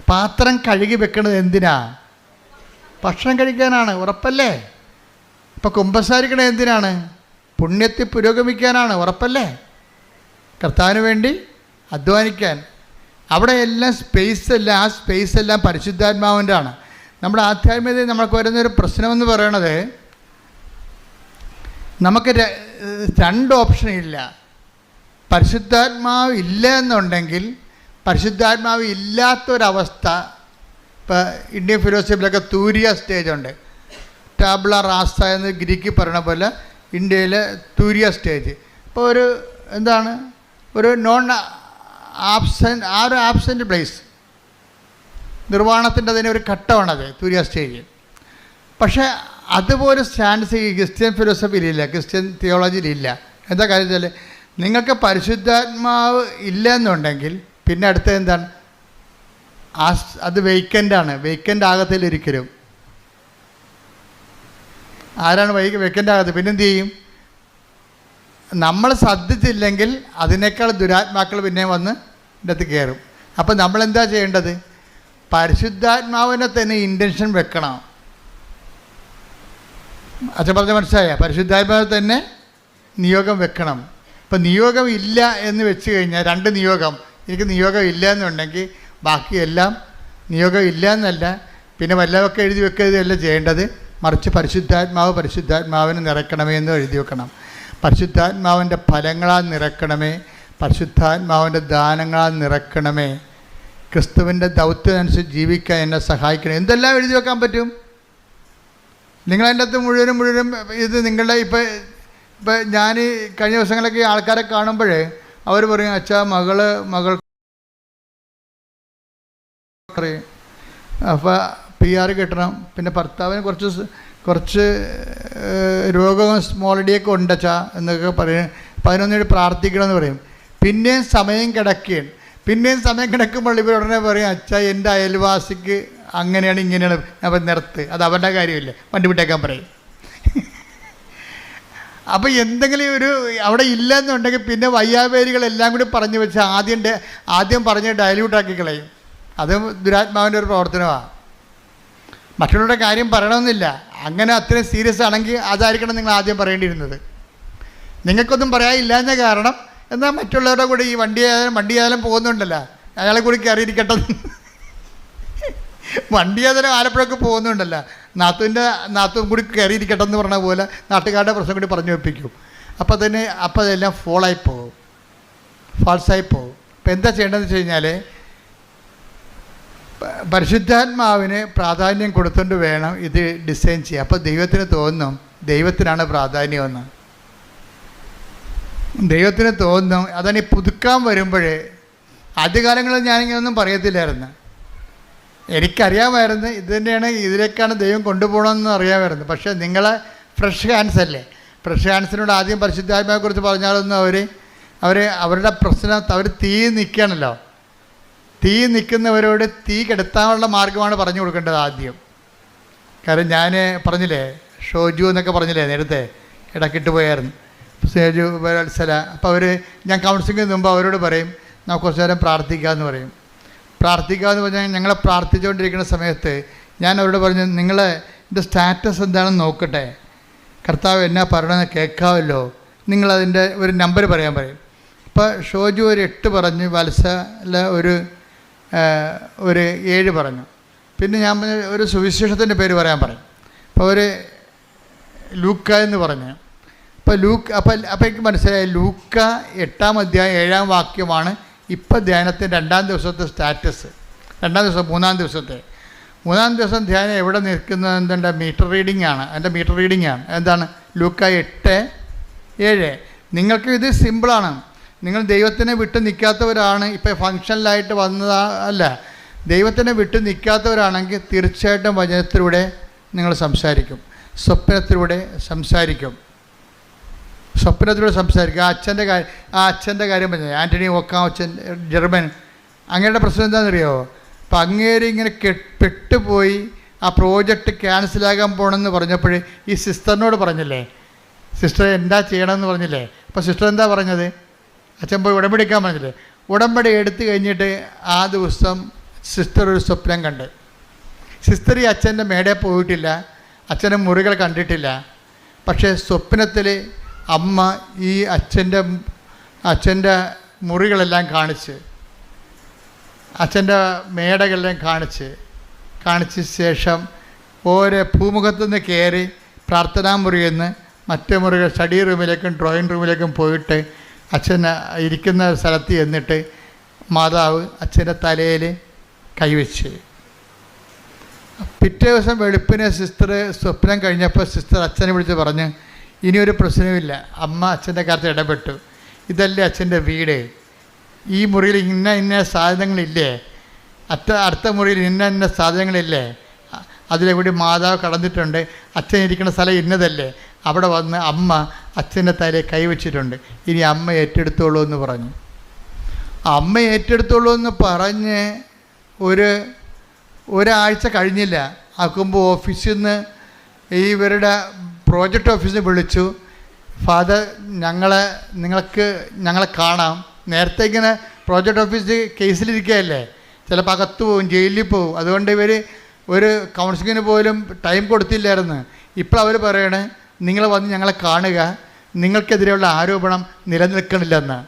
പാത്രം കഴുകി വെക്കണത് എന്തിനാ? ഭക്ഷണം കഴിക്കാനാണ്, ഉറപ്പല്ലേ? ഇപ്പം കുമ്പസാരിക്കണത് എന്തിനാണ്? പുണ്യത്തിൽ പുരോഗമിക്കാനാണ്, ഉറപ്പല്ലേ? കർത്താവിന് വേണ്ടി അധ്വാനിക്കാൻ. അവിടെ എല്ലാം ആ സ്പേസ് എല്ലാം പരിശുദ്ധാത്മാവിൻ്റെ ആണ്. നമ്മുടെ ആധ്യാത്മികതയിൽ നമുക്ക് വരുന്നൊരു പ്രശ്നമെന്ന് പറയണത്, നമുക്ക് രണ്ട് ഓപ്ഷനില്ല. പരിശുദ്ധാത്മാവ് ഇല്ല എന്നുണ്ടെങ്കിൽ, പരിശുദ്ധാത്മാവ് ഇല്ലാത്തൊരവസ്ഥ. ഇപ്പോൾ ഇന്ത്യൻ ഫിലോസഫിയിലൊക്കെ തൂരിയ സ്റ്റേജുണ്ട്. ടാബ്ല റാസ എന്ന് ഗ്രീക്ക് പറയണ പോലെ ഇന്ത്യയിലെ തൂരിയ സ്റ്റേജ്. ഇപ്പോൾ ഒരു എന്താണ്, ഒരു നോൺ ആബ്സെൻറ്റ്, ആ ഒരു ആബ്സെൻറ്റ് പ്ലേസ്, നിർവ്വാണത്തിൻ്റെ തന്നെ ഒരു ഘട്ടമാണത് തൂരിയ സ്റ്റേജ്. പക്ഷേ അതുപോലെ സ്റ്റാൻഡ്സ് ഈ ക്രിസ്ത്യൻ ഫിലോസഫിയിലില്ല, ക്രിസ്ത്യൻ തിയോളജിയിലില്ല. എന്താ കാര്യം വെച്ചാൽ, നിങ്ങൾക്ക് പരിശുദ്ധാത്മാവ് ഇല്ല എന്നുണ്ടെങ്കിൽ പിന്നെ അടുത്തത് എന്താണ്? അത് വെയ്ക്കൻ്റാണ്. വെയ്ക്കൻ്റ് ആകത്തില്ലൊരിക്കലും. ആരാണ് വെയ്ക്കൻ്റ് ആകത്ത്? പിന്നെന്ത് ചെയ്യും? നമ്മൾ ശ്രദ്ധിച്ചില്ലെങ്കിൽ അതിനേക്കാൾ ദുരാത്മാക്കൾ പിന്നെ വന്ന് ഇതിൻ്റെ അകത്ത് കയറും. അപ്പം നമ്മളെന്താ ചെയ്യേണ്ടത്? പരിശുദ്ധാത്മാവിനെ തന്നെ ഇൻറ്റൻഷൻ വെക്കണം. അച്ഛൻ പറഞ്ഞ മനസ്സിലായ? പരിശുദ്ധാത്മാവ് തന്നെ നിയോഗം വെക്കണം. ഇപ്പം നിയോഗം ഇല്ല എന്ന് വെച്ച് കഴിഞ്ഞാൽ, രണ്ട് നിയോഗം, എനിക്ക് നിയോഗം ഇല്ല എന്നുണ്ടെങ്കിൽ ബാക്കിയെല്ലാം നിയോഗം ഇല്ല എന്നല്ല, പിന്നെ വല്ലതൊക്കെ എഴുതി വെക്കുകയല്ല ചെയ്യേണ്ടത്. മറിച്ച് പരിശുദ്ധാത്മാവിനെ നിറയ്ക്കണമേ എന്ന് എഴുതി വെക്കണം. പരിശുദ്ധാത്മാവിൻ്റെ ഫലങ്ങളാൽ നിറയ്ക്കണമേ, പരിശുദ്ധാത്മാവിൻ്റെ ദാനങ്ങളാൽ നിറയ്ക്കണമേ, ക്രിസ്തുവിൻ്റെ ദൗത്യമനുസരിച്ച് ജീവിക്കാൻ എന്നെ സഹായിക്കണം. എന്തെല്ലാം എഴുതി വെക്കാൻ പറ്റും? നിങ്ങളതിൻ്റെ അകത്ത് മുഴുവനും ഇത് നിങ്ങളുടെ ഇപ്പം ഞാൻ കഴിഞ്ഞ ദിവസങ്ങളൊക്കെ ആൾക്കാരെ കാണുമ്പോൾ അവർ പറയും, അച്ഛാ മകൾ അപ്പോൾ PR കിട്ടണം, പിന്നെ ഭർത്താവിന് കുറച്ച് രോഗവും സ്മോളിഡിയൊക്കെ ഉണ്ടച്ചാ എന്നൊക്കെ പറയും. അപ്പം അതിനൊന്നും പ്രാർത്ഥിക്കണമെന്ന് പറയും. പിന്നെയും സമയം കിടക്കുമ്പോൾ ഇവർ ഉടനെ പറയും, അച്ഛാ എൻ്റെ അയൽവാസിക്ക് അങ്ങനെയാണ് ഇങ്ങനെയാണ്. അപ്പം നിർത്ത്, അത് അവരുടെ കാര്യമില്ല, വണ്ടി വിട്ടേക്കാൻ പറയും. അപ്പോൾ എന്തെങ്കിലും ഒരു അവിടെ ഇല്ലെന്നുണ്ടെങ്കിൽ പിന്നെ വയ്യാവേരികളെല്ലാം കൂടി പറഞ്ഞു വെച്ച് ആദ്യം പറഞ്ഞ് ഡയല്യൂട്ടാക്കി കളയും. അത് ദുരാത്മാവിൻ്റെ ഒരു പ്രവർത്തനമാണ്. മറ്റുള്ളവരുടെ കാര്യം പറയണമെന്നില്ല. അങ്ങനെ അത്രയും സീരിയസ് ആണെങ്കിൽ അതായിരിക്കണം നിങ്ങൾ ആദ്യം പറയേണ്ടിയിരുന്നത്. നിങ്ങൾക്കൊന്നും പറയാനില്ല എന്ന കാരണം എന്നാൽ മറ്റുള്ളവരുടെ കൂടെ ഈ വണ്ടിയായാലും പോകുന്നുണ്ടല്ലോ, അയാളെ കൂടി കയറിയിരിക്കട്ടെ. വണ്ടിയായാലും ആലപ്പുഴക്ക് പോകുന്നുണ്ടല്ലോ, നാത്തും കൂടി കയറിയിരിക്കട്ടെ എന്ന് പറഞ്ഞ പോലെ നാട്ടുകാരുടെ പ്രശ്നം കൂടി പറഞ്ഞു വെപ്പിക്കും. അപ്പോൾ അതെല്ലാം ഫാൾസായി പോകും. അപ്പോൾ എന്താ ചെയ്യേണ്ടതെന്ന് വെച്ച് കഴിഞ്ഞാൽ, പരിശുദ്ധാത്മാവിന് പ്രാധാന്യം കൊടുത്തുകൊണ്ട് വേണം ഇത് ഡിസൈൻ ചെയ്യുക. അപ്പോൾ ദൈവത്തിന് തോന്നും ദൈവത്തിനാണ് പ്രാധാന്യമെന്ന്. ദൈവത്തിന് തോന്നും. അതാണ് ഈ പുതുക്കാൻ വരുമ്പോഴേ, ആദ്യകാലങ്ങളിൽ ഞാനിങ്ങനെയൊന്നും പറയത്തില്ലായിരുന്നു. എനിക്കറിയാമായിരുന്നു ഇത് തന്നെയാണ്, ഇതിലേക്കാണ് ദൈവം കൊണ്ടുപോകണമെന്ന് അറിയാമായിരുന്നു. പക്ഷേ നിങ്ങളെ ഫ്രഷ് ഹാൻഡ്സ് അല്ലേ, ഫ്രഷ് ഹാൻഡ്സിനോട് ആദ്യം പരിശുദ്ധാത്മാവിനെക്കുറിച്ച് പറഞ്ഞാലൊന്നും അവരുടെ പ്രശ്നം, അവർ തീ നിൽക്കുകയാണല്ലോ. തീ നിൽക്കുന്നവരോട് തീ കെടുത്താനുള്ള മാർഗ്ഗമാണ് പറഞ്ഞു കൊടുക്കേണ്ടത് ആദ്യം. കാരണം ഞാൻ പറഞ്ഞില്ലേ, ഷോജു എന്നൊക്കെ പറഞ്ഞില്ലേ നേരത്തെ, ഇടക്കിട്ട് പോയായിരുന്നു ഷോജു വത്സല. അപ്പോൾ ഞാൻ കൗൺസിലിങ്ങിന് മുമ്പ് അവരോട് പറയും, നമുക്ക് കുറച്ച് നേരം പ്രാർത്ഥിക്കാമെന്ന് പറയും. പ്രാർത്ഥിക്കാമെന്ന് പറഞ്ഞാൽ ഞങ്ങളെ പ്രാർത്ഥിച്ചുകൊണ്ടിരിക്കുന്ന സമയത്ത് ഞാൻ അവരോട് പറഞ്ഞു, നിങ്ങളുടെ സ്റ്റാറ്റസ് എന്താണെന്ന് നോക്കട്ടെ, കർത്താവ് എന്നാ പറയണമെന്ന് കേൾക്കാമല്ലോ, നിങ്ങളതിൻ്റെ ഒരു നമ്പർ പറയാൻ പറയും. അപ്പോൾ ഷോജു ഒരു 8 പറഞ്ഞു, വത്സല ഒരു 7 പറഞ്ഞു. പിന്നെ ഞാൻ ഒരു സുവിശേഷത്തിൻ്റെ പേര് പറയാൻ പറയും. അപ്പോൾ ലൂക്ക എന്ന് പറഞ്ഞു. അപ്പോൾ എനിക്ക് മനസ്സിലായി, ലൂക്ക 8-ാം അധ്യായം 7-ാം വാക്യമാണ് ഇപ്പം ധ്യാനത്തിൻ്റെ 2-ാം ദിവസത്തെ സ്റ്റാറ്റസ്. 2-ാം ദിവസം 3-ാം ദിവസത്തെ 3-ാം ദിവസം ധ്യാനം എവിടെ നിൽക്കുന്നത്? എന്തുണ്ട്? മീറ്റർ റീഡിംഗ് ആണ്. എൻ്റെ മീറ്റർ റീഡിംഗ് ആണ്. എന്താണ്? ലൂക്ക 8:7. നിങ്ങൾക്ക് ഇത് സിമ്പിളാണ്. നിങ്ങൾ ദൈവത്തിനെ വിട്ട് നിൽക്കാത്തവരാണ്, ഇപ്പോൾ ഫങ്ഷനിലായിട്ട് വന്നതല്ല, ദൈവത്തിനെ വിട്ട് നിൽക്കാത്തവരാണെങ്കിൽ തീർച്ചയായിട്ടും വചനത്തിലൂടെ നിങ്ങൾ സംസാരിക്കും, സ്വപ്നത്തിലൂടെ സംസാരിക്കും. ആ അച്ഛൻ്റെ കാര്യം പറഞ്ഞത്, ആൻ്റണി ഒക്കാമച്ചൻ, ജർമ്മൻ, അങ്ങയുടെ പ്രശ്നം എന്താണെന്നറിയോ? അപ്പം അങ്ങേര് ഇങ്ങനെ പെട്ടുപോയി, ആ പ്രോജക്റ്റ് ക്യാൻസലാകാൻ പോകണമെന്ന് പറഞ്ഞപ്പോൾ ഈ സിസ്റ്ററിനോട് പറഞ്ഞില്ലേ, സിസ്റ്റർ എന്താ ചെയ്യണമെന്ന് പറഞ്ഞില്ലേ? അപ്പോൾ സിസ്റ്റർ എന്താ പറഞ്ഞത്? അച്ഛൻ പോയി ഉടമ്പടി എടുക്കാൻ പറഞ്ഞില്ലേ? ഉടമ്പടി എടുത്തു കഴിഞ്ഞിട്ട് ആ ദിവസം സിസ്റ്റർ ഒരു സ്വപ്നം കണ്ട്. സിസ്റ്റർ ഈ അച്ഛൻ്റെ മേടെ പോയിട്ടില്ല, അച്ഛൻ്റെ മുറികൾ കണ്ടിട്ടില്ല. പക്ഷേ സ്വപ്നത്തിൽ അമ്മ ഈ അച്ഛൻ്റെ മുറികളെല്ലാം കാണിച്ച്, അച്ഛൻ്റെ മേടകളെല്ലാം കാണിച്ച ശേഷം ഓരോ ഭൂമുഖത്തു നിന്ന് കയറി പ്രാർത്ഥനാ മുറിയിൽ നിന്ന് മറ്റേ മുറികൾ സ്റ്റഡി റൂമിലേക്കും ഡ്രോയിങ് റൂമിലേക്കും പോയിട്ട് അച്ഛൻ ഇരിക്കുന്ന സ്ഥലത്ത് ചെന്നിട്ട് മാതാവ് അച്ഛൻ്റെ തലയിൽ കൈവച്ച്. പിറ്റേ ദിവസം വെളുപ്പിന് സിസ്റ്റർ സ്വപ്നം കഴിഞ്ഞപ്പോൾ സിസ്റ്റർ അച്ഛനെ വിളിച്ച് പറഞ്ഞ്, ഇനിയൊരു പ്രശ്നവുമില്ല, അമ്മ അച്ഛൻ്റെ കാര്യത്തിൽ ഇടപെട്ടു, ഇതല്ലേ അച്ഛൻ്റെ വീട്, ഈ മുറിയിൽ ഇന്ന സാധനങ്ങളില്ലേ, അടുത്ത മുറിയിൽ ഇന്ന സാധനങ്ങളില്ലേ, അതിലെവിടെ മാതാവ് കടന്നിട്ടുണ്ട്, അച്ഛൻ ഇരിക്കുന്ന സ്ഥലം ഇന്നതല്ലേ, അവിടെ വന്ന് അമ്മ അച്ഛൻ്റെ തലയിൽ കൈവച്ചിട്ടുണ്ട്, ഇനി അമ്മ ഏറ്റെടുത്തോളൂ എന്ന് പറഞ്ഞു. അമ്മ ഏറ്റെടുത്തോളൂ എന്ന് പറഞ്ഞ് ഒരാഴ്ച കഴിഞ്ഞില്ല. ആക്കുമ്പോൾ ഓഫീസിൽ നിന്ന് ഇവരുടെ പ്രോജക്റ്റ് ഓഫീസിൽ നിന്ന് വിളിച്ചു, ഫാദർ ഞങ്ങളെ കാണാം. നേരത്തെ ഇങ്ങനെ പ്രോജക്റ്റ് ഓഫീസ് കേസിലിരിക്കുകയല്ലേ, ചിലപ്പോൾ അകത്ത് പോവും, ജയിലിൽ പോവും, അതുകൊണ്ട് ഇവർ ഒരു കൗൺസിലിങ്ങിന് പോലും ടൈം കൊടുത്തില്ലായിരുന്നു. ഇപ്പോൾ അവർ പറയണേ, നിങ്ങൾ വന്ന് ഞങ്ങളെ കാണുക, നിങ്ങൾക്കെതിരെയുള്ള ആരോപണം നിലനിൽക്കണില്ലെന്ന്.